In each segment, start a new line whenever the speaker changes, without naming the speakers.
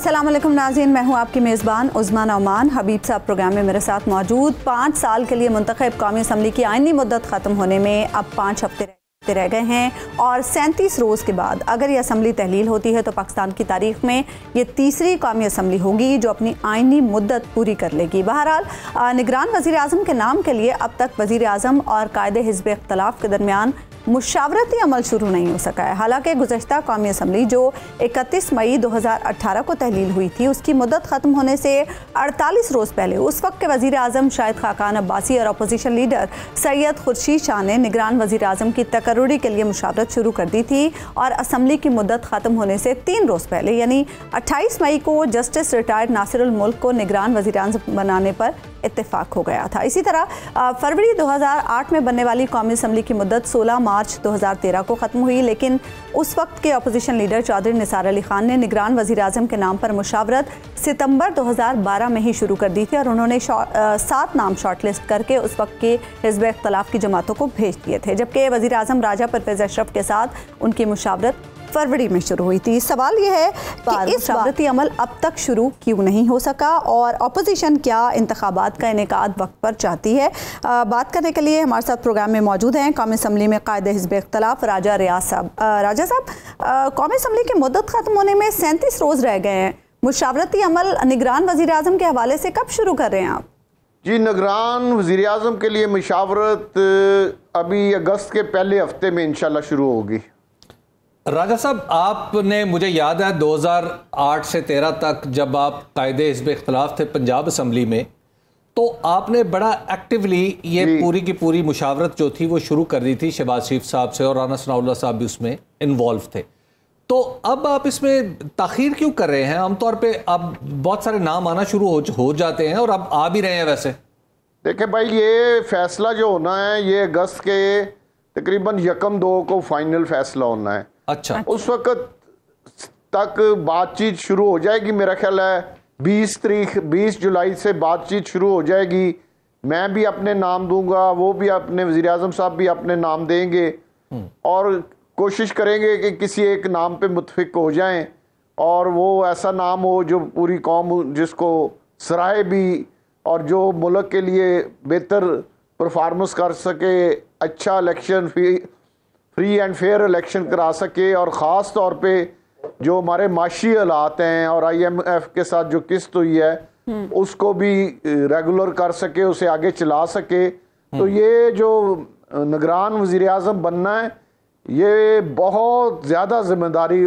अस्सलाम वालेकुम नाज़रीन, मैं हूं आपकी मेज़बान उज़मा नौमान। हबीब साहब प्रोग्राम में मेरे साथ मौजूद। 5 साल के लिए मुंतखब कौमी असम्बली की आइनी मुद्दत ख़त्म होने में अब 5 हफ्ते रह गए हैं और 37 रोज़ के बाद अगर ये असम्बली तहलील होती है तो पाकिस्तान की तारीख में ये तीसरी कौमी असम्बली होगी जो अपनी आइनी मुद्दत पूरी कर लेगी। बहरहाल निगरान वज़ीर आज़म के नाम के लिए अब तक वज़ीर आज़म और कायदे हिज़्ब इख्तलाफ के दरमियान मुशावरती अमल शुरू नहीं हो सका है। हालांकि गुज़श्ता कौमी असम्बली जो 31 मई 2018 को तहलील हुई थी उसकी मुद्दत ख़त्म होने से 48 रोज़ पहले उस वक्त के वज़ीर आज़म शाहिद खाकान अब्बासी और अपोजिशन लीडर सैयद खुर्शीद शाह ने निगरान वज़ीर आज़म की तकर्रुरी के लिए मुशावरत शुरू कर दी थी और असम्बली की मुद्दत ख़त्म होने से 3 रोज़ पहले यानी 28 मई को जस्टिस रिटायर्ड नासिरुल मुल्क को निगरान वज़ीर आज़म बनाने पर इत्तेफाक हो गया था। इसी तरह फरवरी 2008 में बनने वाली कौमी असम्बली की मुद्दत 16 मार्च 2013 को ख़त्म हुई, लेकिन उस वक्त के अपोजिशन लीडर चौधरी निसार अली खान ने निगरान वज़ीर आज़म के नाम पर मुशावरत सितंबर 2012 में ही शुरू कर दी थी और उन्होंने 7 नाम शॉर्ट लिस्ट करके उस वक्त के हिज़्ब इख्तलाफ की जमातों को भेज दिए थे, जबकि वज़ीर आज़म राजा परवेज़ अशरफ के साथ उनकी मुशावरत फरवरी में शुरू हुई थी। सवाल यह है कि इस मुशावरती अमल अब तक शुरू क्यों नहीं हो सका और अपोजिशन क्या इंतखाबात का इनेकाद वक्त पर चाहती है। बात करने के लिए हमारे साथ प्रोग्राम में मौजूद हैं कौमी असम्बली में कायदे हिज़्ब इख्तलाफ राजा रियाज साहब। राजा साहब, कौमी असम्बली की मुद्दत ख़त्म होने में 37 रोज़ रह गए हैं। मुशावरती अमल निगरान वज़ीर आज़म के हवाले से कब शुरू कर रहे हैं आप?
जी, निगरान वज़ीर आज़म के लिए मुशावरत अभी अगस्त के पहले हफ्ते में इंशाल्लाह शुरू होगी।
राजा साहब, आपने, मुझे याद है 2008 से 13 तक जब आप कायदे हिज़्ब इख्तलाफ थे पंजाब असम्बली में, तो आपने बड़ा एक्टिवली ये पूरी की पूरी मुशावरत जो थी वो शुरू कर दी थी शहबाज शरीफ साहब से और राना सनाउल्लाह साहब भी उसमें इन्वॉल्व थे। तो अब आप इसमें ताख़ीर क्यों कर रहे हैं? आमतौर पे अब बहुत सारे नाम आना शुरू हो जाते हैं और अब आ भी रहे हैं। वैसे
देखिए भाई, ये फैसला जो होना है ये अगस्त के तकरीबन 1-2 को फाइनल फैसला होना है।
अच्छा,
उस वक्त तक बातचीत शुरू हो जाएगी। मेरा ख्याल है 20 जुलाई से बातचीत शुरू हो जाएगी। मैं भी अपने नाम दूंगा, वो भी अपने वज़ीर आज़म साहब भी अपने नाम देंगे और कोशिश करेंगे कि किसी एक नाम पे मुत्फिक हो जाएं और वो ऐसा नाम हो जो पूरी कौम जिसको सराहे भी और जो मुल्क के लिए बेहतर परफॉर्मेंस कर सके, अच्छा election free and fair election करा सके और ख़ास तौर पे जो हमारे माशी हालात हैं और IMF के साथ जो किस्त हुई है उसको भी रेगुलर कर सके, उसे आगे चला सके। तो ये जो निगरान वज़ीर आज़म बनना है ये बहुत ज़्यादा जिम्मेदारी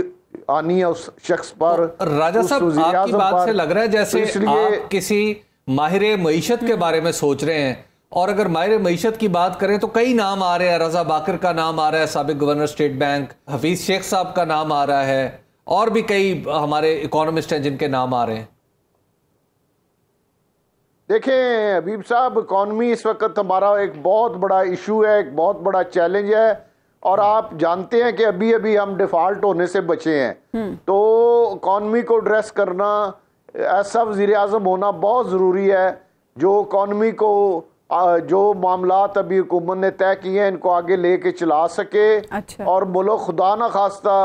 आनी है उस शख्स पर।
राजा साहब, आपकी बात से लग रहा है जैसे आप किसी माहिर मईशत के बारे में सोच रहे हैं और अगर माहिर मईशत की बात करें तो कई नाम आ रहे हैं। रजा बाकर का नाम आ रहा है, साबिक governor State Bank, Hafeez Sheikh साहब का नाम आ रहा है और भी कई हमारे इकोनॉमिस्ट हैं जिनके नाम आ रहे हैं।
देखें हबीब साहब, इकॉनमी इस वक्त हमारा एक बहुत बड़ा इशू है, एक बहुत बड़ा चैलेंज है और आप जानते हैं कि अभी अभी हम डिफॉल्ट होने से बचे हैं। तो इकॉनमी को एड्रेस करना, ऐसा वज़ीर आज़म होना बहुत ज़रूरी है जो इकॉनमी को जो मामलात अभी हुकूमत ने तय किए हैं इनको आगे लेके चला सके।
अच्छा।
और मुल्क खुदा ना खास्ता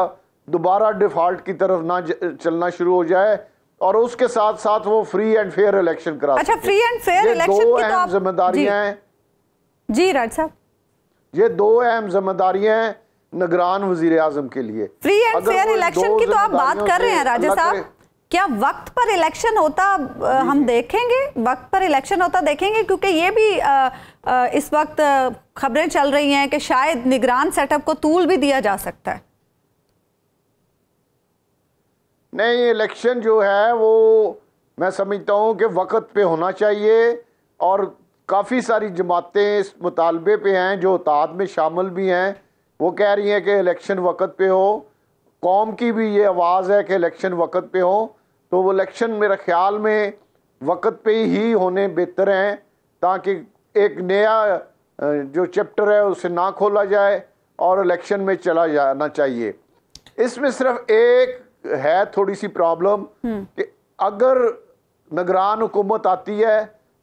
दोबारा डिफॉल्ट की तरफ ना चलना शुरू हो जाए और उसके साथ साथ वो फ्री एंड फेयर इलेक्शन करा
अच्छा,
सके।
फ्री एंड फेयर इलेक्शन
दो
की तो
अहम जिम्मेदारियां हैं।
जी राज साहब,
ये 2 अहम जिम्मेदारियां हैं निगरान वज़ीर आज़म के लिए।
फ्री एंड फेयर इलेक्शन की तो आप बात कर रहे हैं राजा साहब, क्या वक्त पर इलेक्शन होता हम देखेंगे? वक्त पर इलेक्शन होता देखेंगे? क्योंकि ये भी इस वक्त खबरें चल रही हैं कि शायद निगरान सेटअप को तूल भी दिया जा सकता है।
नहीं, इलेक्शन जो है वो मैं समझता हूँ कि वक्त पे होना चाहिए और काफ़ी सारी जमातें इस मुतालबे पे हैं जो इत्तेहाद में शामिल भी हैं। वो कह रही हैं कि इलेक्शन वक्त पे हो। कौम की भी ये आवाज़ है कि इलेक्शन वक्त पे हो। तो वो इलेक्शन मेरे ख्याल में वक्त पे ही होने बेहतर हैं ताकि एक नया जो चैप्टर है उसे ना खोला जाए और इलेक्शन में चला जाना चाहिए। इसमें सिर्फ एक है थोड़ी सी प्रॉब्लम कि अगर निगरान हुकूमत आती है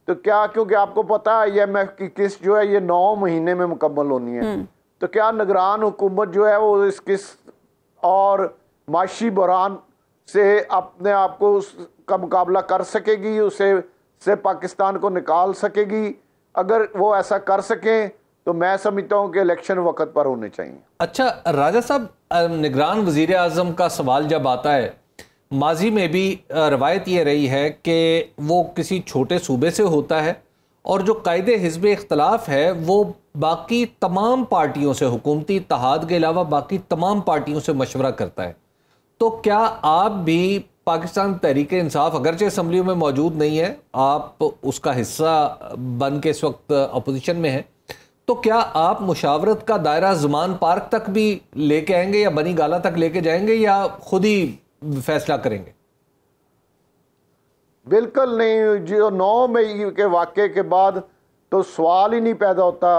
तो क्या, क्योंकि आपको पता है IMF की किस्त जो है ये 9 महीने में मुकम्मल होनी है, तो क्या निगरान हुकूमत जो है वो इस किस्त और माशी बहरान से अपने आप को उसका मुकाबला कर सकेगी, उसे से पाकिस्तान को निकाल सकेगी। अगर वो ऐसा कर सकें तो मैं समझता हूँ कि इलेक्शन वक्त पर होने चाहिए।
अच्छा राजा साहब, निगरान वजीर आज़म का सवाल जब आता है, माजी में भी रवायत ये रही है कि वो किसी छोटे सूबे से होता है और जो कायदे हिज़्ब इख्तलाफ है वो बाकी तमाम पार्टियों से, हुकूमती इत्तेहाद के अलावा बाकी तमाम पार्टियों से मशवरा करता है। तो क्या आप भी पाकिस्तान तहरीक इंसाफ, अगरचे असम्बली में मौजूद नहीं है, आप उसका हिस्सा बन के इस वक्त अपोजिशन में हैं, तो क्या आप मुशावरत का दायरा ज़ुमान पार्क तक भी लेके आएंगे या बनी गाला तक लेके जाएंगे या खुद ही फैसला करेंगे? बिल्कुल
नहीं, जो 9 मई के वाक़े के बाद तो सवाल ही नहीं पैदा होता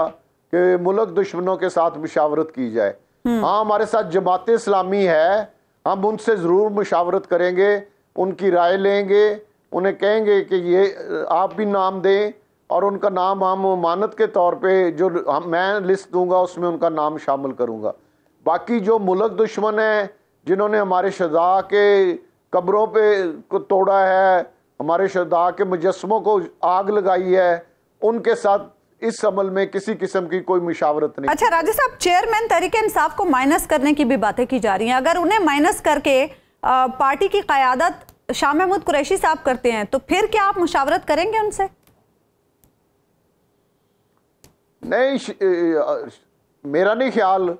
कि मुल्क दुश्मनों के साथ मुशावरत की जाए। हाँ, हमारे साथ जमात इस्लामी है, हम उनसे ज़रूर मुशावरत करेंगे, उनकी राय लेंगे, उन्हें कहेंगे कि ये आप भी नाम दें और उनका नाम हम मानत के तौर पे जो मैं लिस्ट दूंगा उसमें उनका नाम शामिल करूंगा। बाकी जो मुल्क दुश्मन हैं जिन्होंने हमारे शहदा के कब्रों पे को तोड़ा है, हमारे शहदा के मुजस्समों को आग लगाई है, उनके साथ इस अमल में किसी किस्म की कोई मुशावरत नहीं।
अच्छा राजा साहब, चेयरमैन तहरीक इंसाफ को माइनस करने की भी बातें की जा रही हैं। अगर उन्हें माइनस करके पार्टी की क़यादत शाह महमूद कुरैशी साहब करते हैं तो फिर क्या आप मुशावरत करेंगे उनसे?
नहीं, मेरा नहीं ख्याल।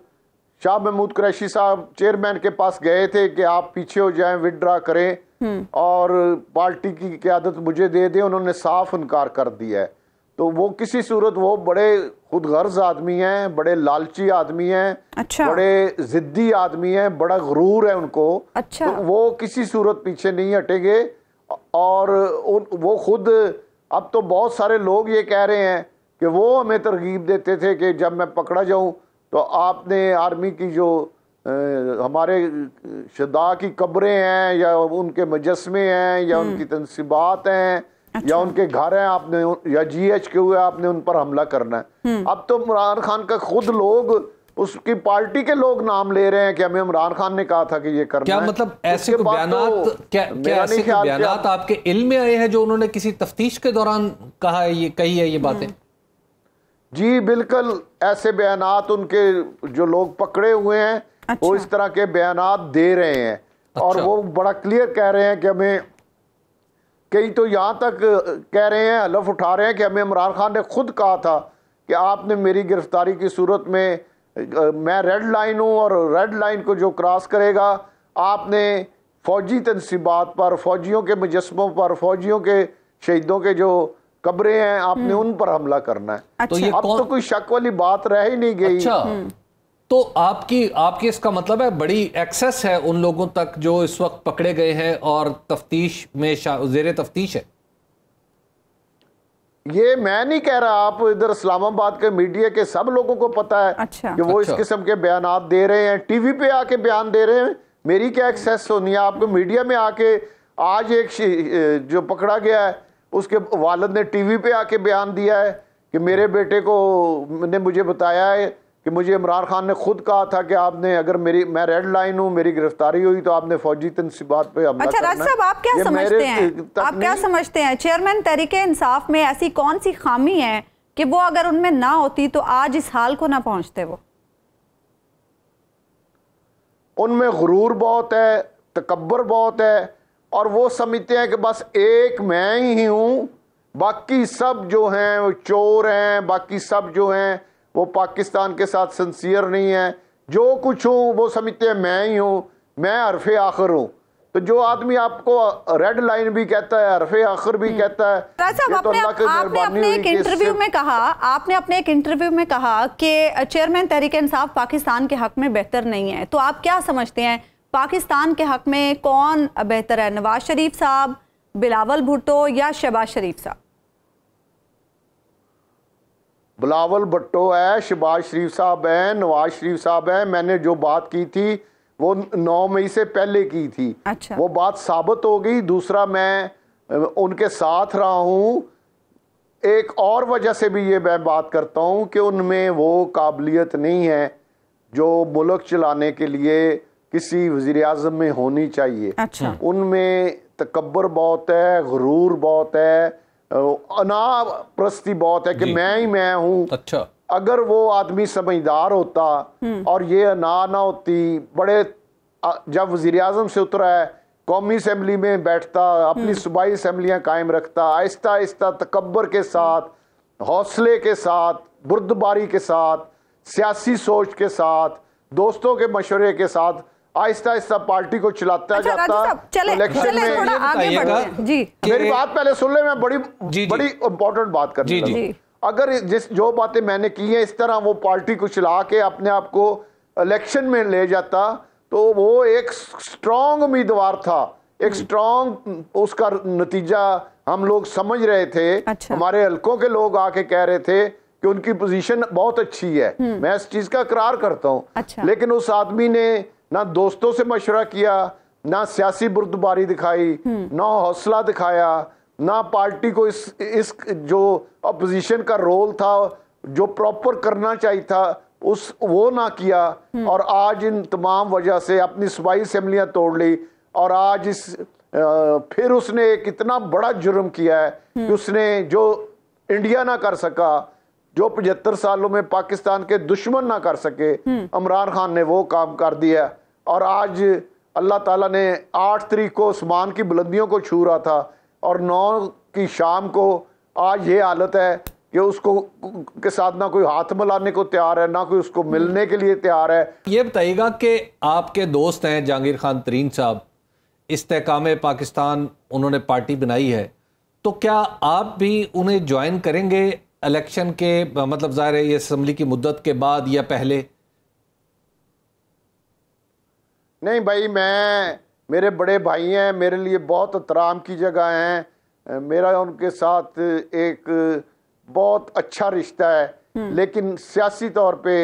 शाह महमूद कुरैशी साहब चेयरमैन के पास गए थे कि आप पीछे हो जाएं, विड्रा करें और पार्टी की क़यादत मुझे दे दें, उन्होंने साफ इनकार कर दिया है। तो वो किसी सूरत, वो बड़े खुदगर्ज आदमी हैं, बड़े लालची आदमी हैं। अच्छा। बड़े जिद्दी आदमी हैं, बड़ा गुरूर है उनको। अच्छा। तो वो किसी सूरत पीछे नहीं हटेंगे। और वो खुद, अब तो बहुत सारे लोग ये कह रहे हैं कि वो हमें तरगीब देते थे कि जब मैं पकड़ा जाऊं तो आपने आर्मी की जो हमारे शहदा की कब्रें हैं या उनके मुजस्समे हैं या उनकी तनसीबात हैं, अच्छा, या उनके घर हैं, आपने या GH के हुए आपने उन पर हमला करना है। अब तो इमरान खान का खुद लोग, उसकी पार्टी के लोग नाम ले रहे हैं कि हमें इमरान खान ने कहा था कि ये करना
क्या
है।
मतलब ऐसे बयानात, क्या ऐसे बयानात आपके इल्म में आए हैं जो उन्होंने किसी तफ्तीश के दौरान कहा है, ये कही है ये बातें?
जी बिल्कुल, ऐसे बयानात उनके जो लोग पकड़े हुए हैं, अच्छा, वो इस तरह के बयानात दे रहे हैं। अच्छा। और वो बड़ा क्लियर कह रहे हैं कि हमें, कई तो यहाँ तक कह रहे हैं, हलफ उठा रहे हैं कि हमें इमरान खान ने खुद कहा था कि आपने मेरी गिरफ्तारी की सूरत में, मैं रेड लाइन हूँ और रेड लाइन को जो क्रॉस करेगा आपने फौजी तनसीबात पर, फौजियों के मुजस्समों पर, फौजियों के शहीदों के जो कब्रें हैं, आपने उन पर हमला करना है। अच्छा। तो ये अब तो कोई शक वाली बात रह ही नहीं गई।
अच्छा। तो आपकी इसका मतलब है बड़ी एक्सेस है उन लोगों तक जो इस वक्त पकड़े गए हैं और तफ्तीश में ज़ेरे तफ्तीश है?
ये मैं नहीं कह रहा, आप इधर इस्लामाबाद के मीडिया के सब लोगों को पता है। अच्छा। कि वो इस किस्म के बयानात दे रहे हैं, टीवी पे आके बयान दे रहे हैं। मेरी क्या एक्सेस होनी है? आपको मीडिया में आके, आज एक जो पकड़ा गया है उसके वालिद ने टीवी पे आके बयान दिया है कि मेरे बेटे को ने मुझे बताया है कि मुझे इमरान खान ने खुद कहा था कि आपने, अगर मैं रेड लाइन हूँ, मेरी गिरफ्तारी हुई तो आपने फौजी तनसीबात पे हमला करना है।
अच्छा राज साहब, आप क्या समझते हैं, आप क्या समझते हैं चेयरमैन तहरीक इंसाफ में ऐसी कौन सी खामी है कि वो अगर उनमें ना होती तो आज इस हाल को ना पहुंचते? वो
उनमें गुरूर बहुत है, तकब्बर बहुत है और वो समझते हैं कि बस एक मैं ही हूँ, बाकी सब जो हैं वो चोर हैं, बाकी सब जो हैं वो पाकिस्तान के साथ सिंसियर नहीं है। जो कुछ हूँ वो समझते हैं मैं ही हूँ, मैं हरफे आखिर हूँ। तो जो आदमी आपको रेड लाइन भी कहता है, हरफे आखिर भी कहता है,
आपने अपने एक इंटरव्यू में कहा कि चेयरमैन तहरीक इंसाफ पाकिस्तान के हक में बेहतर नहीं है। तो आप क्या समझते हैं पाकिस्तान के हक में कौन बेहतर है, नवाज शरीफ साहब, बिलावल भुट्टो या शहबाज शरीफ साहब?
बिलावल भुट्टो है, शहबाज शरीफ साहब हैं, नवाज शरीफ साहब हैं। मैंने जो बात की थी वो 9 मई से पहले की थी। अच्छा। वो बात साबित हो गई। दूसरा, मैं उनके साथ रहा हूँ। एक और वजह से भी ये मैं बात करता हूँ कि उनमें वो काबिलियत नहीं है जो मुल्क चलाने के लिए किसी वज़ीर आज़म में होनी चाहिए।
अच्छा।
उनमें तकब्बर बहुत है, गुरूर बहुत है, अना प्रस्ती बहुत है कि मैं ही मैं हूँ।
अच्छा।
अगर वो आदमी समझदार होता और ये अना ना होती, बड़े जब वज़ीर आज़म से उतरा है कौमी असम्बली में बैठता, अपनी सूबाई असम्बलियाँ कायम रखता, आहिस्ता आहिस्ता तकब्बर के साथ, हौसले के साथ, बुर्दबारी के साथ, सियासी सोच के साथ, दोस्तों के मशवरे के साथ आहिस्ता आहिस्ता पार्टी को चलाता जाता।
इलेक्शन में थोड़ा आगे बढ़ते हैं। जी,
मेरी बात पहले सुन ले, मैं बड़ी इंपॉर्टेंट बात करने लगा। अगर जो बातें मैंने की हैं इस तरह वो पार्टी को चला के अपने आप को इलेक्शन में ले जाता तो वो एक स्ट्रांग उम्मीदवार था, एक स्ट्रांग उसका नतीजा हम लोग समझ रहे थे।
अच्छा।
हमारे हलकों के लोग आके कह रहे थे कि उनकी पोजीशन बहुत अच्छी है। मैं इस चीज का इकरार करता हूँ।
अच्छा।
लेकिन उस आदमी ने ना दोस्तों से मशवरा किया, ना सियासी बुर्दबारी दिखाई, ना हौसला दिखाया, ना पार्टी को इस जो अपोजिशन का रोल था जो प्रॉपर करना चाहिए था वो ना किया। और आज इन तमाम वजह से अपनी सूबाई असेंबलियां तोड़ ली और आज फिर उसने एक इतना बड़ा जुर्म किया है कि उसने जो इंडिया ना कर सका, जो 75 सालों में पाकिस्तान के दुश्मन ना कर सके, इमरान खान ने वो काम कर दिया। और आज अल्लाह ताला ने 8 तारीख को आसमान की बुलंदियों को छू रहा था और 9 की शाम को आज ये हालत है कि उसको के साथ ना कोई हाथ मिलाने को तैयार है, ना कोई उसको मिलने के लिए तैयार है।
ये बताइएगा कि आपके दोस्त हैं जहांगीर खान तरीन साहब, इस्तेकाम पाकिस्तान उन्होंने पार्टी बनाई है, तो क्या आप भी उन्हें ज्वाइन करेंगे इलेक्शन के, मतलब ज़ाहिर है ये असम्बली की मुद्दत के बाद या पहले?
नहीं भाई, मेरे बड़े भाई हैं, मेरे लिए बहुत एहतराम की जगह हैं, मेरा उनके साथ एक बहुत अच्छा रिश्ता है। लेकिन सियासी तौर पे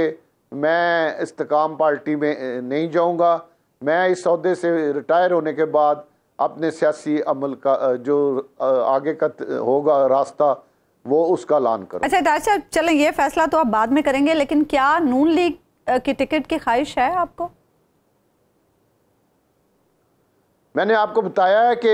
मैं इस्तेकाम पार्टी में नहीं जाऊंगा। मैं इस ओहदे से रिटायर होने के बाद अपने सियासी अमल का जो आगे का होगा रास्ता वो उसका ऐलान करूँ।
अच्छा, चलें ये फैसला तो आप बाद में करेंगे, लेकिन क्या नून लीग की टिकट की ख्वाहिश है आपको?
मैंने आपको बताया है कि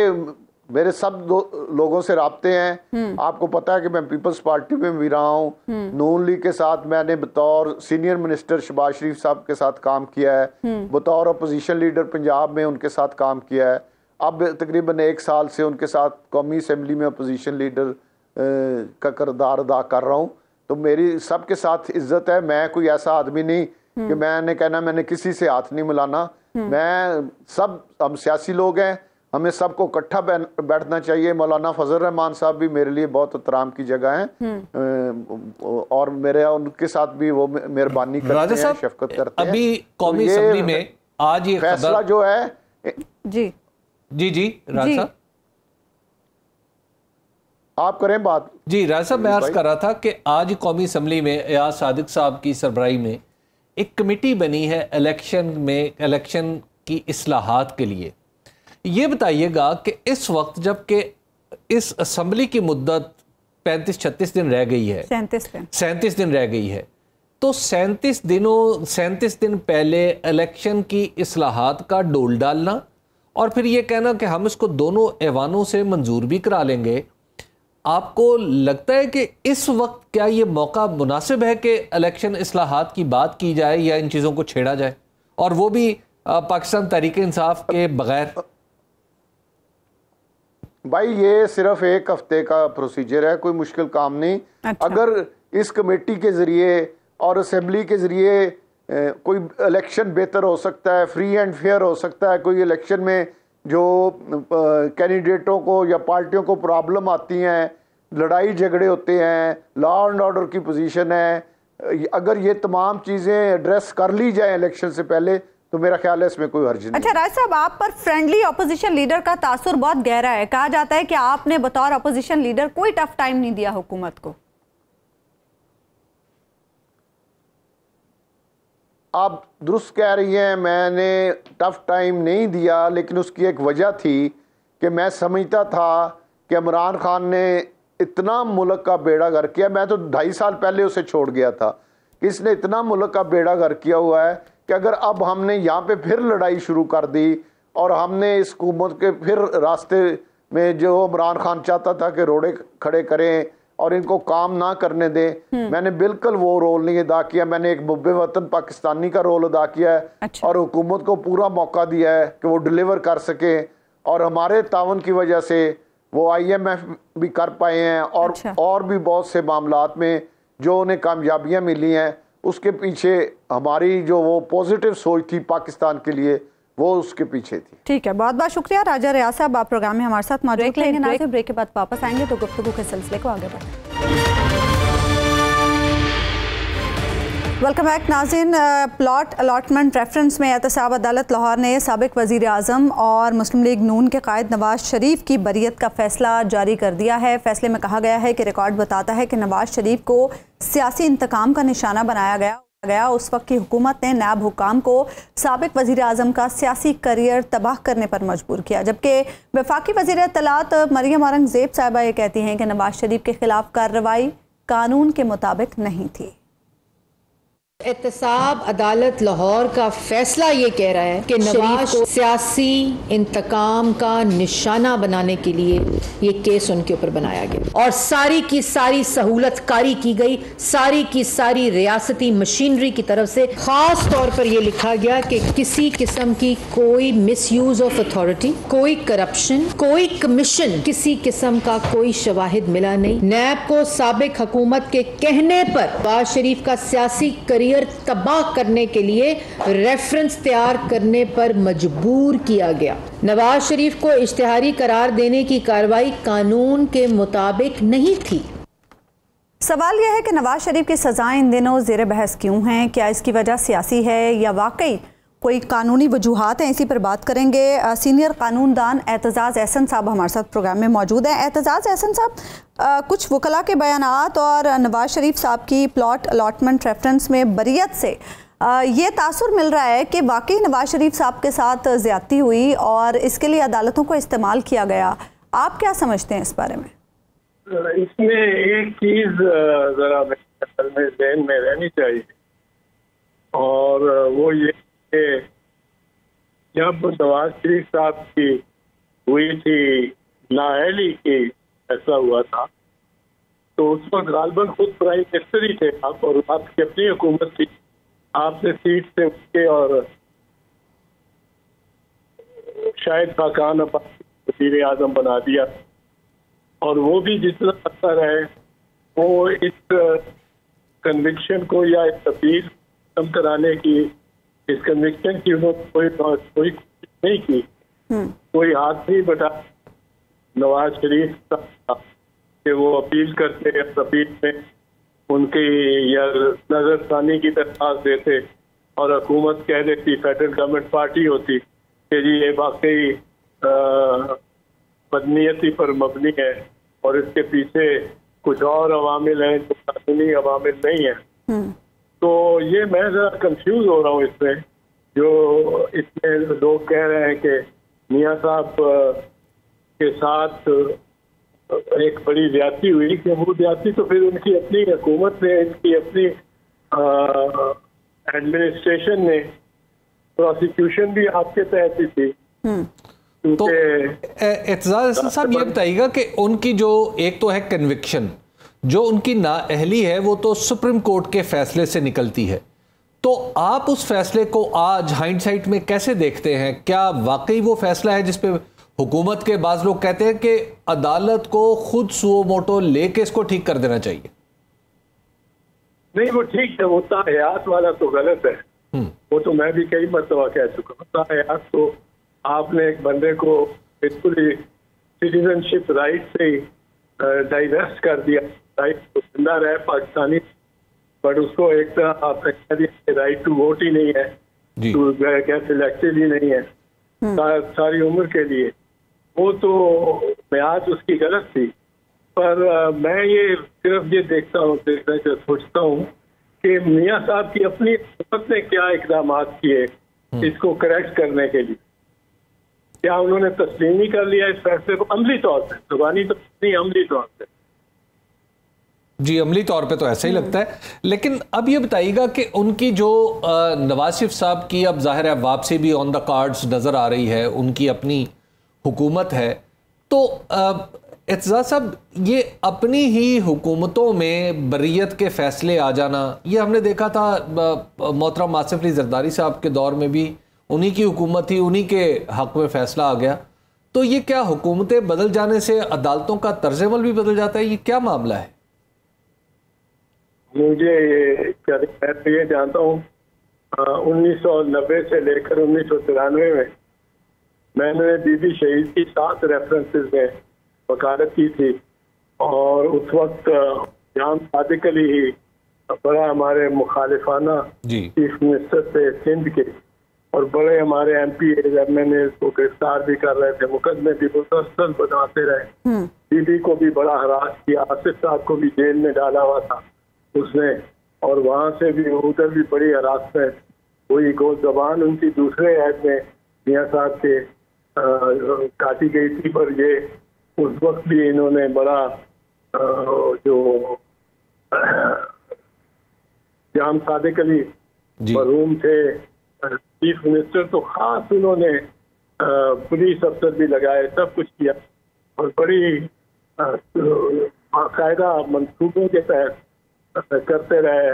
मेरे सब लोगों से राब्ते हैं। आपको पता है कि मैं पीपल्स पार्टी में भी रहा हूँ। नून लीग के साथ मैंने बतौर सीनियर मिनिस्टर शहबाज शरीफ साहब के साथ काम किया है, बतौर अपोजिशन लीडर पंजाब में उनके साथ काम किया है। अब तकरीबन 1 साल से उनके साथ कौमी असम्बली में अपोजिशन लीडर का किरदार अदा कर रहा हूँ। तो मेरी सबके साथ इज्जत है। मैं कोई ऐसा आदमी नहीं कि मैंने कहना मैंने किसी से हाथ नहीं मिलाना। हम सियासी लोग हैं, हमें सबको इकट्ठा बैठना चाहिए। मौलाना फजल रहमान साहब भी मेरे लिए बहुत एहतराम की जगह हैं और मेरे उनके साथ भी वो मेहरबानी करते हैं, शफकत करते हैं।
अभी कौमी असम्बली में आज ये
फैसला जो है
जी
राजा साहब
आप करें बात।
जी राजा साहब, मैं अर्ज कर रहा था कि आज कौमी असम्बली में एयाज सादिक साहब की सरबराही में एक कमेटी बनी है इलेक्शन की इस्लाहात के लिए। ये बताइएगा कि इस वक्त जबकि इस असम्बली की मुद्दत 35-36 दिन रह गई है, 37 दिन रह गई है, तो 37 दिन पहले इलेक्शन की इस्लाहात का डोल डालना और फिर ये कहना कि हम इसको दोनों ऐवानों से मंजूर भी करा लेंगे, आपको लगता है कि इस वक्त क्या ये मौका मुनासिब है कि इलेक्शन इस्लाहात की बात की जाए या इन चीज़ों को छेड़ा जाए, और वो भी पाकिस्तान तहरीक इंसाफ के बगैर?
भाई ये सिर्फ 1 हफ्ते का प्रोसीजर है, कोई मुश्किल काम नहीं।
अच्छा।
अगर इस कमेटी के ज़रिए और असेंबली के ज़रिए कोई इलेक्शन बेहतर हो सकता है, फ्री एंड फेयर हो सकता है, कोई इलेक्शन में जो कैंडिडेटों को या पार्टियों को प्रॉब्लम आती हैं, लड़ाई झगड़े होते हैं, लॉ एंड ऑर्डर की पोजीशन है, अगर ये तमाम चीज़ें एड्रेस कर ली जाए इलेक्शन से पहले तो मेरा ख्याल है इसमें कोई हर्ज नहीं।
अच्छा राज साहब, आप पर फ्रेंडली अपोजिशन लीडर का तासुर बहुत गहरा है। कहा जाता है कि आपने बतौर अपोजिशन लीडर कोई टफ टाइम नहीं दिया हुकूमत को।
आप दुरुस्त कह रही हैं, मैंने टफ टाइम नहीं दिया, लेकिन उसकी एक वजह थी कि मैं समझता था कि इमरान खान ने इतना मुल्क का बेड़ा गर्क किया। मैं तो 2.5 साल पहले उसे छोड़ गया था। इसने इतना मुल्क का बेड़ा गर्क किया हुआ है कि अगर अब हमने यहाँ पे फिर लड़ाई शुरू कर दी और हमने इस हुकूमत के फिर रास्ते में जो इमरान खान चाहता था कि रोड़े खड़े करें और इनको काम ना करने दें, मैंने बिल्कुल वो रोल नहीं अदा किया। मैंने एक मुब्बे वतन पाकिस्तानी का रोल अदा किया है। अच्छा। और हुकूमत को पूरा मौका दिया है कि वो डिलीवर कर सके, और हमारे तावन की वजह से वो IMF भी कर पाए हैं, और अच्छा। और भी बहुत से मामलात में जो उन्हें कामयाबियाँ मिली हैं, उसके पीछे हमारी जो वो पॉजिटिव सोच थी पाकिस्तान के लिए, वो उसके पीछे थी। ठीक है, बहुत बहुत शुक्रिया राजा रियाज साहब, आप प्रोग्राम में हमारे साथ मौजूद थे। ब्रेक के बाद वापस आएंगे तो गुफ्तगू के सिलसिले को आगे बढ़ाएंगे। वेलकम बैक नाज़रीन। प्लॉट अलॉटमेंट रेफरेंस में एहतसाब अदालत लाहौर ने साबिक वज़ीर आज़म और मुस्लिम लीग नून के कायद नवाज शरीफ की बरियत का फैसला जारी कर दिया है। फैसले में कहा गया है कि रिकॉर्ड बताता है कि नवाज शरीफ को सियासी इंतकाम का निशाना बनाया गया। उस वक्त की हुकूमत ने नायब हुकाम को साबिक वज़ीर आज़म का सियासी करियर तबाह करने पर मजबूर किया, जबकि वफाकी वज़ीर इत्तलात मरियम औरंगज़ेब साहिबा ये कहती हैं कि नवाज शरीफ के खिलाफ कार्रवाई कानून के मुताबिक नहीं थी।
एहतसाब अदालत लाहौर का फैसला ये कह रहा है कि नवाज को सियासी इंतकाम का निशाना बनाने के लिए ये केस उनके ऊपर बनाया गया और सारी की सारी सहूलत कारी की गई, सारी की सारी रियासती मशीनरी की तरफ से। खास तौर पर यह लिखा गया कि किसी किस्म की कोई मिसयूज ऑफ अथॉरिटी, कोई करप्शन, कोई कमीशन, किसी किस्म का कोई शवाहिद मिला नहीं। नैब को साबिक हुकूमत के कहने पर नवाज शरीफ का सियासी करियर तबाह करने के लिए रेफरेंस तैयार करने पर मजबूर किया गया। नवाज शरीफ को इश्तिहारी करार देने की कार्रवाई कानून के मुताबिक नहीं थी।
सवाल यह है कि नवाज शरीफ की सजाएं इन दिनों ज़ेर बहस क्यों हैं? क्या इसकी वजह सियासी है या वाकई कोई कानूनी वजूहात हैं? इसी पर बात करेंगे। सीनियर कानूनदान एतजाज़ एहसन साहब हमारे साथ प्रोग्राम में मौजूद हैं। एतजाज़ एहसन साहब, कुछ वकला के बयानात और नवाज शरीफ साहब की प्लॉट अलॉटमेंट रेफरेंस में बरियत से ये तासुर मिल रहा है कि वाकई नवाज शरीफ साहब के साथ ज़्यादती हुई और इसके लिए अदालतों को इस्तेमाल किया गया। आप क्या समझते हैं इस बारे में?
इसमें एक चीज़ ज़रा मेरे ज़हन में रहनी चाहिए, और वो ये जब नवाज शरीफ साहब की हुई थी नाअहली की ऐसा हुआ था, तो उस वक्त गालबन खुद प्राइम मिनिस्टर ही थे आप, और आपकी अपनी हुकूमत थी। आपने सीट से उठके और शायद खाकान वज़ीर आज़म बना दिया, और वो भी जितना अच्छा रहे वो इस कन्विक्शन को या इस अपील कम कराने की, इस कन्विक्शन की उन्होंने कोई कोशिश नहीं की, कोई हाथ नहीं बटा नवाज शरीफ का कि वो अपील करते, अपील में उनकी या नजरसानी की दरख्वास्त देते और हुकूमत कह देती, फेडरल गवर्नमेंट पार्टी होती कि जी ये वाकई बदनीयती पर मबनी है और इसके पीछे कुछ और अवामिल हैं जो कानूनी अवामिल नहीं है। तो ये मैं ज़रा कंफ्यूज हो रहा हूँ इसमें, जो इसमें लोग कह रहे हैं कि मियाँ साहब के साथ एक बड़ी ज्यादती हुई, कि वो ज्यादती तो फिर उनकी अपनी हुकूमत ने, इनकी अपनी एडमिनिस्ट्रेशन ने, प्रोसिक्यूशन भी आपके तहत ही थी।
तो एतजाज़ साहब ये बताइएगा कि उनकी जो एक तो है कन्विक्शन, जो उनकी नाअहली है वो तो सुप्रीम कोर्ट के फैसले से निकलती है, तो आप उस फैसले को आज हाइंडसाइट में कैसे देखते हैं? क्या वाकई वो फैसला है जिसपे हुकूमत के बाज़ लोग कहते हैं कि अदालत को खुद सुओ मोटो लेके इसको ठीक कर देना चाहिए?
नहीं, वो ठीक है, वो ताहयात वाला तो गलत है। वो तो मैं भी कई मरतबा कह चुका हूँ। ताहयात तो आपने एक बंदे को बिल्कुल ही सिटीजनशिप राइट से डाइवेस्ट कर दिया। राइट तो जिंदा रहे पाकिस्तानी, बट उसको एक तरह आप कह दिया राइट टू वोट ही नहीं है, टू गेट इलेक्टेड ही नहीं है सारी उम्र के लिए। वो तो मियाद उसकी गलत थी, पर मैं ये सिर्फ ये देखता हूँ, सोचता हूँ कि मियाँ साहब की अपनी हुकूमत ने क्या इकदाम किए इसको करेक्ट करने के लिए। क्या उन्होंने तस्लीम ही कर लिया इस फैसले को अमली तौर पर? जुबानी तो नहीं, अमली तौर पर।
जी, अमली तौर पे तो ऐसा ही लगता है। लेकिन अब ये बताइएगा कि उनकी जो नवाज शरीफ साहब की अब जाहिर है वापसी भी ऑन द कार्ड्स नज़र आ रही है, उनकी अपनी हुकूमत है, तो एतजाज़ साहब ये अपनी ही हुकूमतों में बर्रियत के फ़ैसले आ जाना, ये हमने देखा था मोहतरम आसिफ अली जरदारी साहब के दौर में भी उन्हीं की हुकूमत थी, उन्हीं के हक़ में फ़ैसला आ गया। तो ये क्या हुकूमतें बदल जाने से अदालतों का तर्ज अमल भी बदल जाता है, ये क्या मामला है?
मुझे ये जानता हूँ 1990 से लेकर 1993 में मैंने बीबी शहीद की 7 रेफरेंसेस में वकालत की थी, और उस वक्त जाम सादिक अली ही बड़ा हमारे मुखालिफाना चीफ मिनिस्टर थे सिंध के, और बड़े हमारे MP MNA को गिरफ्तार भी कर रहे थे, मुकदमे भी मुसलसल बनाते रहे। बीबी को भी बड़ा हरास किया, आसिफ साहब को भी जेल में डाला हुआ था उसने, और वहाँ से भी उधर भी बड़ी हरासमेंट हुई। गो जबान उनकी दूसरे ऐड में मियाँ साहब के काटी गई थी, पर ये उस वक्त भी इन्होंने बड़ा जो जाम सादिक अली मरहूम थे चीफ मिनिस्टर, तो खास उन्होंने पुलिस अफसर भी लगाए, सब कुछ किया, और बड़ी बाकायदा मंसूबों के तहत करते रहे।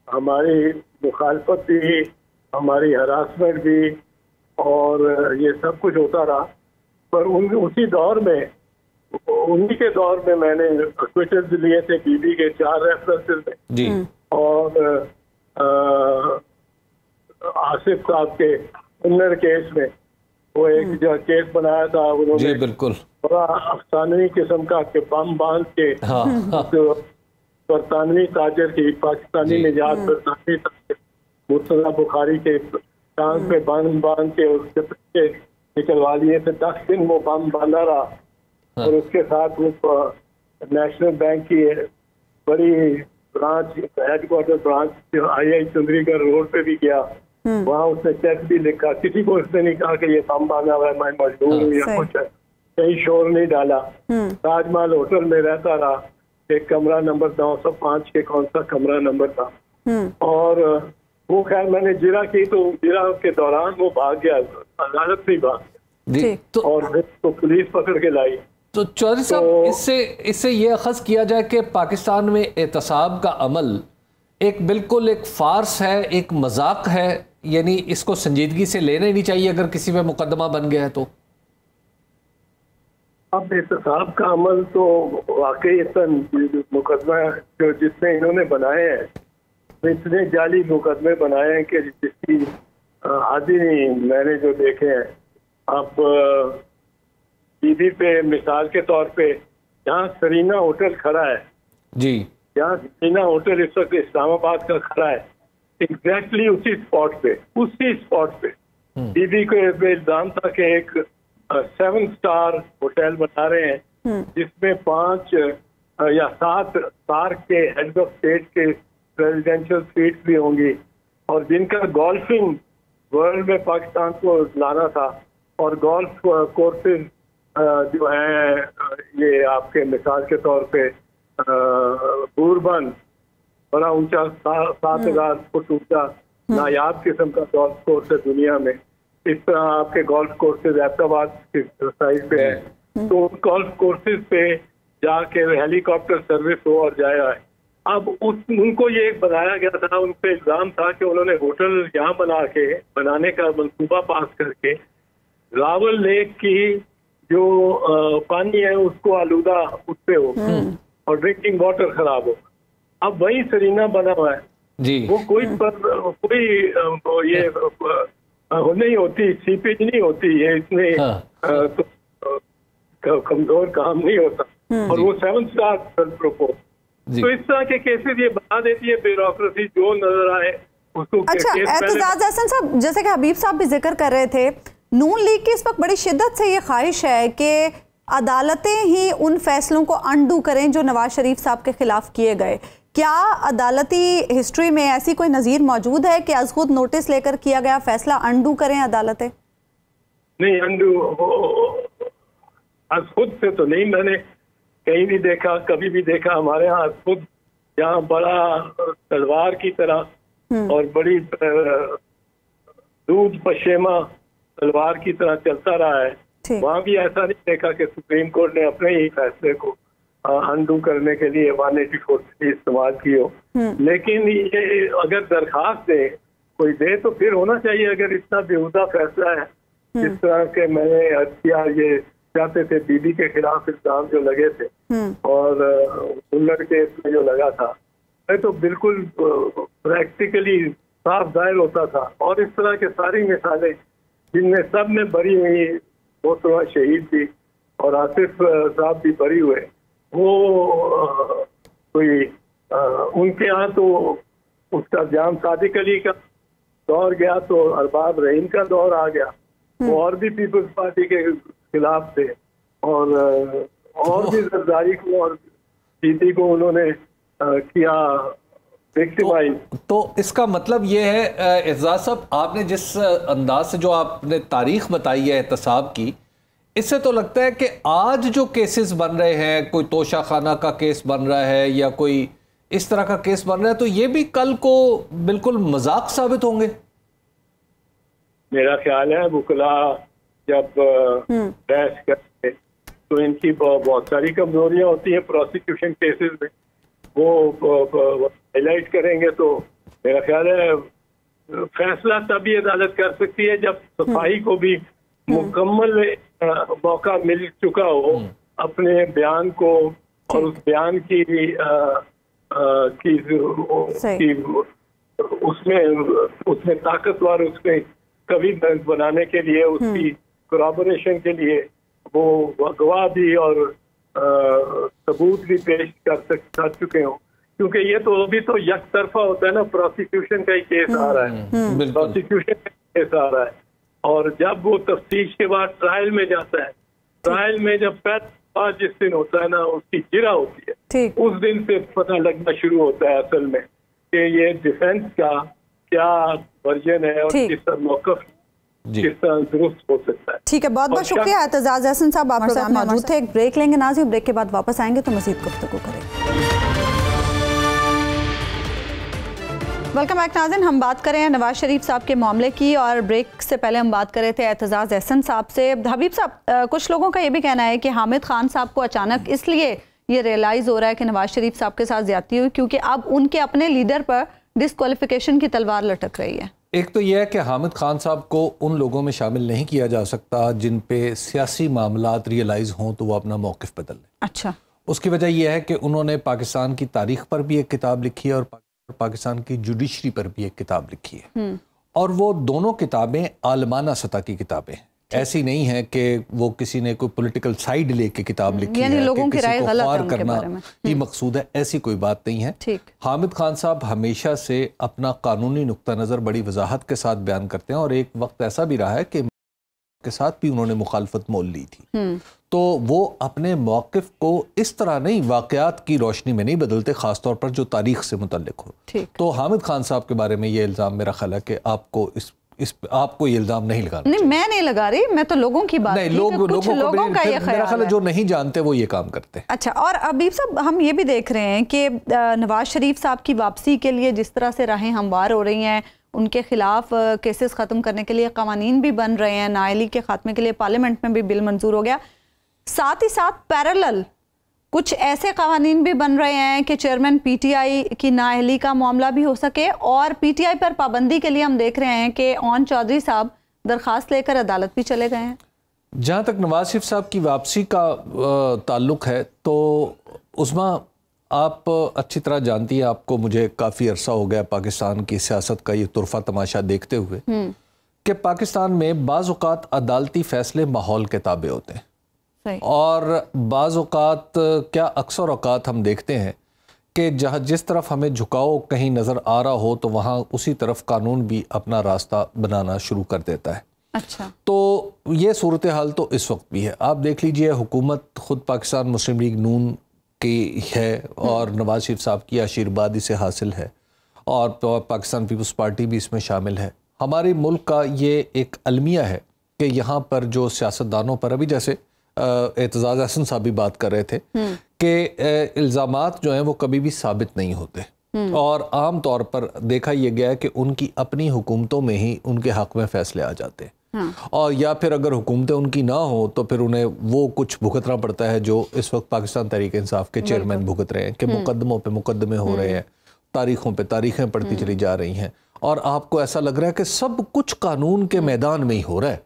हमारी मुखालफत भी, हमारी हरासमेंट भी, और ये सब कुछ होता रहा। पर उसी दौर में, उन्हीं के दौर में मैंने एक्विटल्स लिए थे बीबी के 4 रेफरेंसेस में, और आसिफ साहब के उन्नर केस में वो एक जो केस बनाया था उन्होंने, बिल्कुल बड़ा अफसानवी किस्म का के बम बांध के जो बरतानवी ताजर की पाकिस्तानी निजात बरतानवी ताजर मुर्तजा बुखारी के टांग पे बम बांध के उसके पीछे निकलवा लिए थे। 10 दिन वो बम बांधा रहा, और उसके साथ वो नेशनल बैंक की बड़ी branch, headquarter branch II Chandigarh road पे भी गया, वहाँ उसने चेक भी लिखा, किसी को उसने नहीं कहा कि ये बम बांधा हुआ है, मैं मजबूर हूँ या कुछ है, कहीं शोर नहीं डाला। ताजमहल होटल में रहता रहा, एक कमरा नंबर 905 के कौन सा कमरा नंबर था, और वो खैर मैंने जिरा की, तो जिरा के दौरान वो भाग गया, अदालत से भाग गया, और फिर तो पुलिस पकड़ के लाई।
तो चौधरी साहब, इससे ये अखज़ किया जाए कि पाकिस्तान में एहतसाब का अमल एक बिल्कुल एक फार्स है, एक मजाक है, यानी इसको संजीदगी से लेना ही नहीं चाहिए अगर किसी पे मुकदमा बन गया है तो?
अब एहतसाब का अमल तो वाकई इतना मुकदमा जो जितने इन्होंने बनाए हैं, इतने जाली मुकदमे बनाए हैं कि जिसकी आदि नहीं मैंने जो देखे हैं। अब बीबी पे मिसाल के तौर पे जहाँ सरीना होटल खड़ा है, जी, जहाँ सरीना होटल इस वक्त इस्लामाबाद का खड़ा है, एग्जैक्टली उसी स्पॉट पे बीबी को इल्जाम था कि एक 7 स्टार होटल बना रहे हैं, जिसमें 5 या 7 सार्क के हेड ऑफ स्टेट के प्रेसिडेंशियल स्वीट्स भी होंगी, और जिनका गोल्फिंग वर्ल्ड में पाकिस्तान को लाना था, और गोल्फ कोर्सेज जो है ये आपके मिसाल के तौर पे बूरबन बड़ा ऊंचा 7,000 फुट ऊंचा नायाब किस्म का गोल्फ कोर्स है दुनिया में। इस तरह आपके गोल्फ कोर्सेज हैदराबाद की साइड पे है, तो गोल्फ कोर्सेज पे जाके हेलीकॉप्टर सर्विस हो और जाया है। अब उनको ये बनाया गया था, उन पे इल्जाम था कि उन्होंने होटल यहाँ बनाने का मंसूबा पास करके रावल लेक की जो पानी है उसको आलूदा उससे हो और ड्रिंकिंग वाटर खराब हो। अब वही सरीना बना हुआ है जी, वो कोई ये नहीं होती, सीपेज नहीं होती है, इसमें कमजोर काम नहीं होता, और वो 7 स्टार प्रपोज। तो इस तरह के केसेस ये बता देती है ब्यूरोक्रेसी, जो नजर आए उसको।
अच्छा, एतजाज हसन साहब, जैसे कि हबीब साहब भी जिक्र कर रहे थे, नून लीग की इस वक्त बड़ी शिद्दत से ये ख्वाहिश है कि अदालतें ही उन फैसलों को अनडू करें जो नवाज शरीफ साहब के खिलाफ किए गए। क्या अदालती हिस्ट्री में ऐसी कोई नज़ीर मौजूद है कि आज खुद नोटिस लेकर किया गया फैसला अनडू करें अदालतें?
नहीं, अनडू आज खुद से तो नहीं, मैंने कहीं भी देखा, कभी भी देखा, हमारे यहाँ खुद यहाँ बड़ा तलवार की तरह और बड़ी दूध पशेमा तलवार की तरह चलता रहा है। वहाँ भी ऐसा नहीं देखा कि सुप्रीम कोर्ट ने अपने ही फैसले को अनडू करने के लिए 184 इस्तेमाल की हो। लेकिन ये अगर दरखास्त दे कोई दे तो फिर होना चाहिए। अगर इतना बेहुदा फैसला है जिस तरह के मैंने अर्ज किया, ये चाहते थे बीबी के खिलाफ इल्जाम जो लगे थे और बुल्लर केस में जो लगा था, तो बिल्कुल प्रैक्टिकली साफ जाहिर होता था। और इस तरह के सारी मिसालें जिनमें सब में बरी हुई, वो तो शहीद भी और आसिफ साहब भी बरी हुए, वो कोई उनके यहाँ तो उसका जाम सादिक अली का दौर गया तो अरबाब रहीम का दौर आ गया। वो और भी पीपल्स पार्टी के खिलाफ थे और भी जरदारी को और सीधी को उन्होंने किया विक्टिमाइज।
तो इसका मतलब ये है एजाज साहब, आपने जिस अंदाज से जो आपने तारीख बताई है एहतसाब की, इससे तो लगता है कि आज जो केसेस बन रहे हैं, कोई तोशा खाना का केस बन रहा है या कोई इस तरह का केस बन रहा है, तो ये भी कल को बिल्कुल मजाक साबित होंगे।
मेरा ख्याल है वुकला जब बहस करते तो इनकी बहुत सारी कमजोरियां होती हैं प्रोसिक्यूशन केसेस में, वो हाईलाइट करेंगे। तो मेरा ख्याल है फैसला तभी अदालत कर सकती है जब सफाई को भी मुकम्मल मौका मिल चुका हो अपने बयान को और उस बयान की उसमें ताकतवर, उसमें कभी बनाने के लिए, उसकी कोलैबोरेशन के लिए वो गवाह भी और सबूत भी पेश कर चुके हो। क्योंकि ये तो अभी तो एक तरफा होता है ना, प्रोसिक्यूशन का ही केस आ रहा है, प्रोसिक्यूशन का केस आ रहा है। और जब वो तफ्तीश के बाद ट्रायल में जाता है, ट्रायल में जब पहला जिस दिन होता है ना, उसकी जिरा होती है, उस दिन से पता लगना शुरू होता है असल में कि ये डिफेंस का क्या वर्जन है और किस तरह मौक़िफ़ किस तरह दुरुस्त हो सकता है।
ठीक है, बहुत बहुत शुक्रिया एतजाज एहसन साहब, आप हमारे साथ मौजूद थे। एक ब्रेक लेंगे नाज़िर, ब्रेक के बाद वापस आएंगे तो मज़ीद गुफ्तगू करेंगे। वेलकम बैक नाज़रीन, हम बात कर रहे हैं नवाज शरीफ साहब के मामले की और ब्रेक से पहले हम बात कर रहे थे एतजाज एहसन साहब से। हबीब साहब, कुछ लोगों का ये भी कहना है कि हामिद खान साहब को अचानक इसलिए ये रियलाइज़ हो रहा है कि नवाज शरीफ साहब के साथ ज्यादती हुई क्योंकि अब उनके अपने लीडर पर डिस्क्वालिफिकेशन की तलवार लटक रही है।
एक तो यह है कि हामिद खान साहब को उन लोगों में शामिल नहीं किया जा सकता जिन पे सियासी मामलात रियलाइज़ हों तो वो अपना मौक़िफ़ बदल लें।
अच्छा,
उसकी वजह यह है कि उन्होंने पाकिस्तान की तारीख पर भी एक किताब लिखी है और पाकिस्तान की जुडिशरी पर भी एक किताब लिखी है, और वो दोनों किताबें आलमाना सतह की किताबें हैं। ऐसी नहीं है कि वो किसी ने कोई पॉलिटिकल साइड लेके किताब लिखी है,
लोगों की राय गलत है उनके
करना
बारे में
ही मकसूद है, ऐसी कोई बात नहीं है। हामिद खान साहब हमेशा से अपना कानूनी नुक्ता नज़र बड़ी वजाहत के साथ बयान करते हैं और एक वक्त ऐसा भी रहा है कि के साथ भी उन्होंने मुखालफत मोल ली थी। तो वो अपने मौक़िफ़ को इस तरह नहीं, वाक़यात की रोशनी में नहीं बदलते, ख़ासतौर पर जो तारीख़ से मुतल्लिक़ हो। तो हामिद खान साहब के बारे में ये इल्ज़ाम मेरा ख्याल है कि आपको आपको ये इल्ज़ाम नहीं लगाना।
नहीं, मैं नहीं लगा रही, मैं तो लोगों की बात
नहीं, लोगों का ये ख्याल है, जो नहीं जानते वो ये काम करते हैं।
अच्छा, और हबीब साहब, हम ये भी देख रहे हैं कि नवाज शरीफ साहब की वापसी के लिए जिस तरह से राहें हमवार हो रही हैं, उनके खिलाफ केसेस ख़त्म करने के लिए कवानीन भी बन रहे हैं, नाअहली के खात्मे के लिए पार्लियामेंट में भी बिल मंजूर हो गया, साथ ही साथ पैरेलल कुछ ऐसे कवानीन भी बन रहे हैं कि चेयरमैन पीटीआई की नाअहली का मामला भी हो सके, और पीटीआई पर पाबंदी के लिए हम देख रहे हैं कि ओन चौधरी साहब दरखास्त लेकर अदालत भी चले गए हैं।
जहाँ तक नवाज शरीफ साहब की वापसी का ताल्लुक है तो उस्मा, आप अच्छी तरह जानती हैं, आपको मुझे काफ़ी अरसा हो गया पाकिस्तान की सियासत का ये तुरफा तमाशा देखते हुए कि पाकिस्तान में बाज़ औक़ात अदालती फ़ैसले माहौल के ताबे होते हैं और बाज़ औक़ात क्या अक्सर औक़ात हम देखते हैं कि जहाँ जिस तरफ हमें झुकाव कहीं नज़र आ रहा हो तो वहाँ उसी तरफ कानून भी अपना रास्ता बनाना शुरू कर देता है।
अच्छा, तो
ये सूरत हाल तो इस वक्त भी है। आप देख लीजिए, हुकूमत ख़ुद पाकिस्तान मुस्लिम लीग नून की है और नवाज शरीफ साहब की आशीर्वाद इसे हासिल है और पाकिस्तान पीपल्स पार्टी भी इसमें शामिल है। हमारे मुल्क का ये एक अलमिया है कि यहाँ पर जो सियासतदानों पर, अभी जैसे एतजाज एहसन साहब भी बात कर रहे थे कि इल्ज़ामात जो हैं वो कभी भी साबित नहीं होते, और आम तौर पर देखा यह गया है कि उनकी अपनी हुकूमतों में ही उनके हक़ में फ़ैसले आ जाते हैं। और या फिर अगर हुकूमतें उनकी ना हो तो फिर उन्हें वो कुछ भुगतना पड़ता है जो इस वक्त पाकिस्तान तहरीक इंसाफ के चेयरमैन भुगत रहे हैं कि मुकदमों पे मुकदमे हो रहे हैं, तारीखों पे तारीखें पड़ती चली जा रही हैं, और आपको ऐसा लग रहा है कि सब कुछ कानून के मैदान में ही हो रहा है।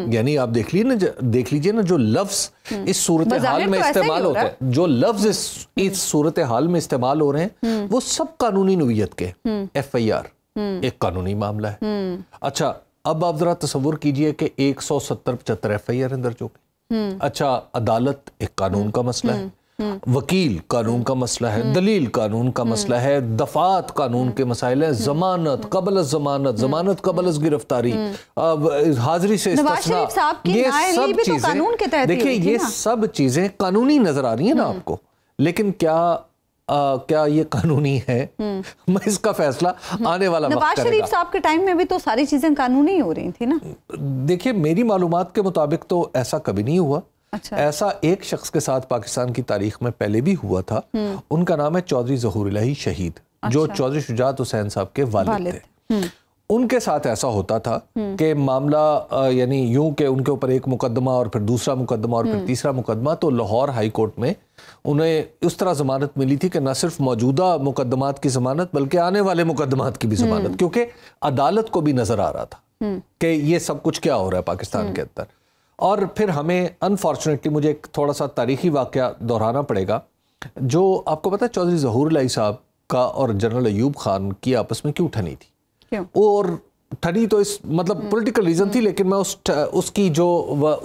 यानी आप देख लीजिए ना जो लफ्ज इस सूरत हाल में इस्तेमाल होते हैं, जो लफ्ज इस सूरत हाल में इस्तेमाल हो रहे हैं वो सब कानूनी नोयत के। FIR एक कानूनी मामला है। अच्छा, अब आप जरा तसव्वुर कीजिए कि 170-75 FIR दर्ज हो गए। अच्छा, अदालत एक कानून का मसला है, वकील कानून का मसला है, दलील कानून का मसला है, दफात कानून के मसाइल है, जमानत कबल जमानत, जमानत कबल गिरफ्तारी, हाजिरी से इस्तिस्ना, ये सब चीजें देखिए, ये सब चीजें कानूनी नजर आ रही है ना आपको, लेकिन क्या ये कानूनी है? मैं इसका फैसला आने वाला वक्त करेगा।
नवाज शरीफ साहब के टाइम में भी तो सारी चीजें कानूनी हो रही थी ना।
देखिए, मेरी मालूमात के मुताबिक तो ऐसा कभी नहीं हुआ।
अच्छा।
ऐसा एक शख्स के साथ पाकिस्तान की तारीख में पहले भी हुआ था। उनका नाम है चौधरी ज़हूर इलाही शहीद। अच्छा। जो चौधरी शुजात हुसैन साहब के वालिद थे। उनके साथ ऐसा होता था कि मामला यानी यूं कि उनके ऊपर एक मुकदमा और फिर दूसरा मुकदमा और फिर तीसरा मुकदमा, तो लाहौर हाई कोर्ट में उन्हें उस तरह जमानत मिली थी कि न सिर्फ मौजूदा मुकदमात की जमानत बल्कि आने वाले मुकदमात की भी जमानत, क्योंकि अदालत को भी नजर आ रहा था कि ये सब कुछ क्या हो रहा है पाकिस्तान के अंदर। और फिर हमें अनफॉर्चुनेटली मुझे एक थोड़ा सा तारीखी वाकया दोहराना पड़ेगा। जो आपको पता है चौधरी ज़हूर इलाही साहब का और जनरल अयूब खान की आपस में क्यों ठनी थी?
क्यों?
और ठनी तो इस मतलब पॉलिटिकल रीजन थी, लेकिन मैं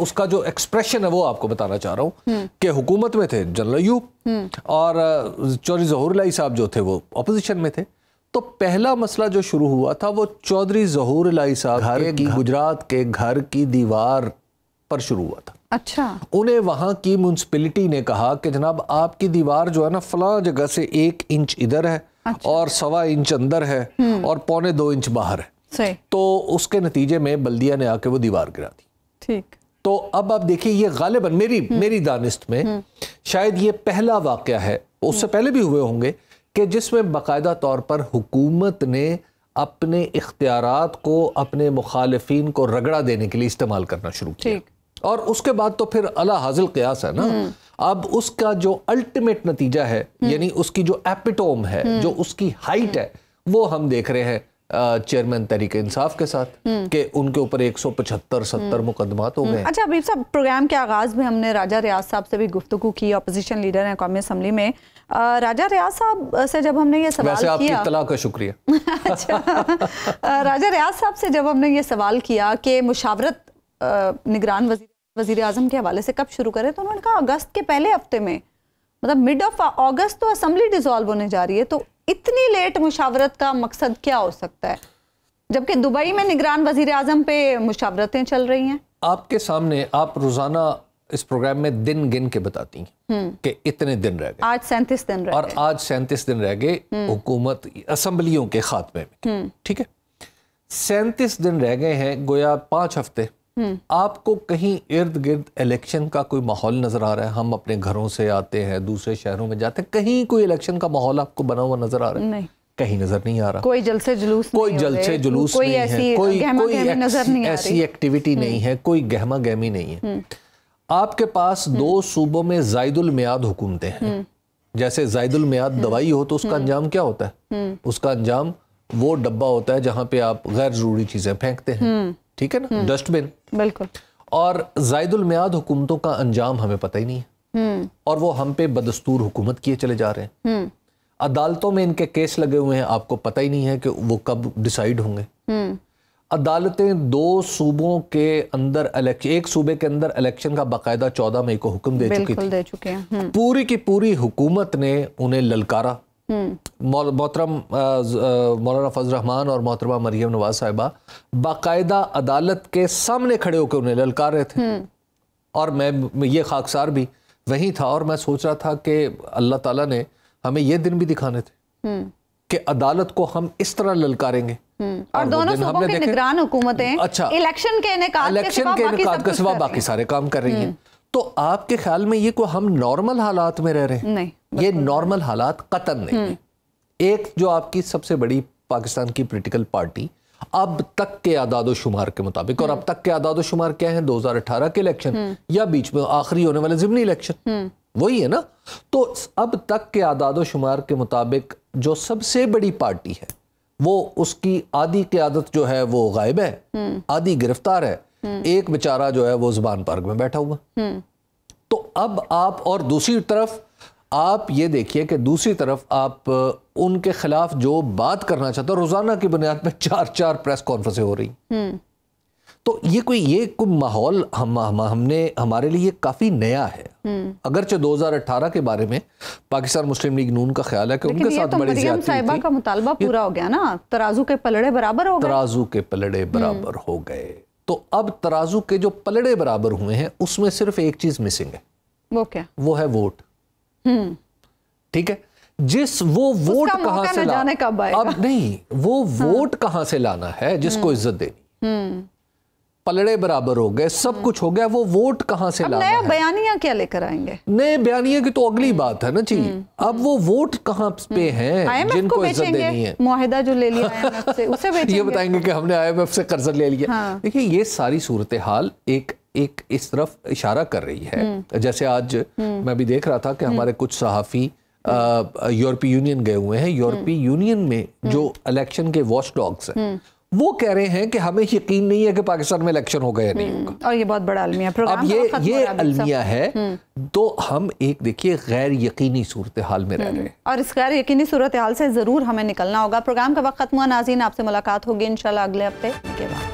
उसका जो एक्सप्रेशन है वो आपको बताना चाह रहा हूँ कि हुकूमत में थे जनरल अयूब और चौधरी ज़हूर इलाही साहब जो थे वो अपोजिशन में थे। तो पहला मसला जो शुरू हुआ था वो चौधरी ज़हूर इलाही साहब के गुजरात के घर की दीवार पर शुरू हुआ था।
अच्छा।
उन्हें वहां की म्युनिसिपैलिटी ने कहा कि जनाब आपकी दीवार जो है ना फलां जगह से 1 इंच इधर है। अच्छा। और 1.25 इंच अंदर है और 1.25 इंच बाहर है।
सही।
तो उसके नतीजे में बल्दिया ने आके वो दीवार गिरा दी।
ठीक।
तो अब आप देखिए, ये गालिबन मेरी दानिस्त में शायद ये पहला वाकया है, उससे पहले भी हुए होंगे, कि जिसमें बाकायदा तौर पर हुकूमत ने अपने इख्तियारात को अपने मुखालिफिन को रगड़ा देने के लिए इस्तेमाल करना शुरू किया। और उसके बाद तो फिर अला हाजिल क़ियास है ना। अब उसका जो अल्टीमेट नतीजा है, यानी उसकी जो एपिटोम है, जो उसकी हाइट है, वो हम देख रहे हैं चेयरमैन तहरीक इंसाफ के साथ कि उनके ऊपर 175-70 मुकदमात हो गए।
अच्छा, अभी सब प्रोग्राम के आगाज में हमने राजा रियाज साहब से भी गुफ्तगू की, अपोजिशन लीडर हैं कौमी असम्बली में। राजा रियाज साहब से जब हमने ये सवाल किया,
आपकी इत्तला का शुक्रिया।
अच्छा, राजा रियाज साहब से जब हमने ये सवाल किया कि मुशावरत निगरान वजीर आजम के हवाले से कब शुरू करें, तो उन्होंने कहा अगस्त के पहले हफ्ते में, मतलब मिड ऑफ अगस्त तो असम्बली डिसॉल्व होने जा रही है, तो इतनी लेट मुशावरत का मकसद क्या हो सकता है, जबकि दुबई में निगरान वजीर आजम पे मुशावरतें चल रही हैं। आपके
सामने आप रोजाना इस प्रोग्राम में दिन गिन के बताती हैं कि इतने दिन रह गए।
आज 37 दिन रह गए।
और आज 37 दिन रह गए हुकूमत असम्बलियों के खात्मे में। ठीक है, 37 दिन रह गए हैं, गोया 5 हफ्ते। आपको कहीं इर्द गिर्द इलेक्शन का कोई माहौल नजर आ रहा है? हम अपने घरों से आते हैं, दूसरे शहरों में जाते हैं, कहीं कोई इलेक्शन का माहौल आपको बना हुआ नजर आ रहा है?
नहीं,
कहीं नजर नहीं आ रहा।
कोई जलसे जुलूस नहीं है, कोई
ऐसी एक्टिविटी नहीं है, कोई गहमा गहमी नहीं है। आपके पास 2 सूबों में जायदुल मियाद हुकूमतें हैं। जैसे जायदुल मियाद दवाई हो तो उसका अंजाम क्या होता है? उसका अंजाम वो डब्बा होता है जहां पे आप गैर जरूरी चीजें फेंकते हैं, ठीक है ना, डस्टबिन।
बिल्कुल।
और जायदुल मियाद हुकूमतों का अंजाम हमें पता ही नहीं है, और वो हम पे बदस्तूर हुकूमत किए चले जा रहे हैं। अदालतों में इनके केस लगे हुए हैं, आपको पता ही नहीं है कि वो कब डिसाइड होंगे। अदालतें 2 सूबों के अंदर एक सूबे के अंदर इलेक्शन का बाकायदा 14 मई को हुक्म दे चुकी थी।
दे चुके हैं।
पूरी की पूरी हुकूमत ने उन्हें ललकारा। मोहतरम मौलाना फजल रहमान और मोहतरमा मरियम नवाज साहिबा बाकायदा अदालत के सामने खड़े होकर उन्हें ललकार रहे थे। और मैं ये खाकसार भी वहीं था, और मैं सोच रहा था कि अल्लाह ताला ने हमें ये दिन भी दिखाने थे कि अदालत को हम इस तरह ललकारेंगे।
और दोनों सूबों की निगरान हुकूमतें
अच्छा
इलेक्शन के इनेकाद के सिवा बाकी सारे काम कर रही हैं।
तो आपके ख्याल में ये कोई हम नॉर्मल हालात में रह रहे हैं?
नहीं,
ये नॉर्मल हालात कतन नहीं है। एक जो आपकी सबसे बड़ी पाकिस्तान की पॉलिटिकल पार्टी अब तक के आदादो शुमार के मुताबिक, और अब तक के आदादो शुमार क्या है, 2018 के इलेक्शन या बीच में आखिरी होने वाले ज़िमनी इलेक्शन, वही है ना। तो अब तक के आदादो शुमार के मुताबिक जो सबसे बड़ी पार्टी है वो, उसकी आधी क़यादत जो है वो गायब है, आधी गिरफ्तार है, एक बेचारा जो है वो ज़ुबान पार्क में बैठा हुआ। तो अब आप, और दूसरी तरफ आप ये देखिए कि दूसरी तरफ आप उनके खिलाफ जो बात करना चाहते हो, रोजाना की बुनियाद पे 4 प्रेस कॉन्फ्रेंसें हो रही। तो ये कोई माहौल हमने हमारे लिए काफी नया है। अगरचे 2018 के बारे में पाकिस्तान मुस्लिम लीग नून का ख्याल है कि उनके साथ बड़ी ज़्यादती
साहिबा का मुतालबा पूरा हो गया ना, तराजू के पलड़े बराबर हो गए।
तराजू के पलड़े बराबर हो गए। तो अब तराजू के जो पलड़े बराबर हुए हैं उसमें सिर्फ एक चीज मिसिंग है।
वो क्या?
वो है वोट। ठीक है, वो वोट कहां से लाना, अब नहीं, वो वोट कहां से लाना है जिसको इज्जत देनी। पलड़े बराबर हो गए, सब कुछ हो गया, वो वोट कहां से लाना है?
नया बयानिया क्या लेकर आएंगे?
नए बयानिया की तो अगली बात है ना जी। अब वो वोट कहां पे हैं जिनको इज्जत देनी है?
मुआहिदा जो ले लिया IMF से, उसे बेचेंगे।
ये बताएंगे कि हमने IMF से कर्जा ले लिया।
हाँ।
देखिए, ये सारी सूरत हाल एक इस तरफ इशारा कर रही है। जैसे आज मैं भी देख रहा था कि हमारे कुछ सहाफ़ी यूरोपीय यूनियन गए हुए हैं। यूरोपीय यूनियन में जो इलेक्शन के वॉच डॉग्स हैं वो कह रहे हैं कि हमें यकीन नहीं है कि पाकिस्तान में इलेक्शन होगा या नहीं होगा।
और ये बहुत बड़ा अलमिया प्रोग्राम।
अब ये अलमिया है, तो हम एक देखिए गैर यकीनी सूरत हाल में रह रहे हैं,
और इस गैर यकीनी सूरत हाल से जरूर हमें निकलना होगा। प्रोग्राम का वक्त खत्म हुआ नाज़रीन, आपसे मुलाकात होगी इंशाल्लाह अगले हफ्ते के बाद।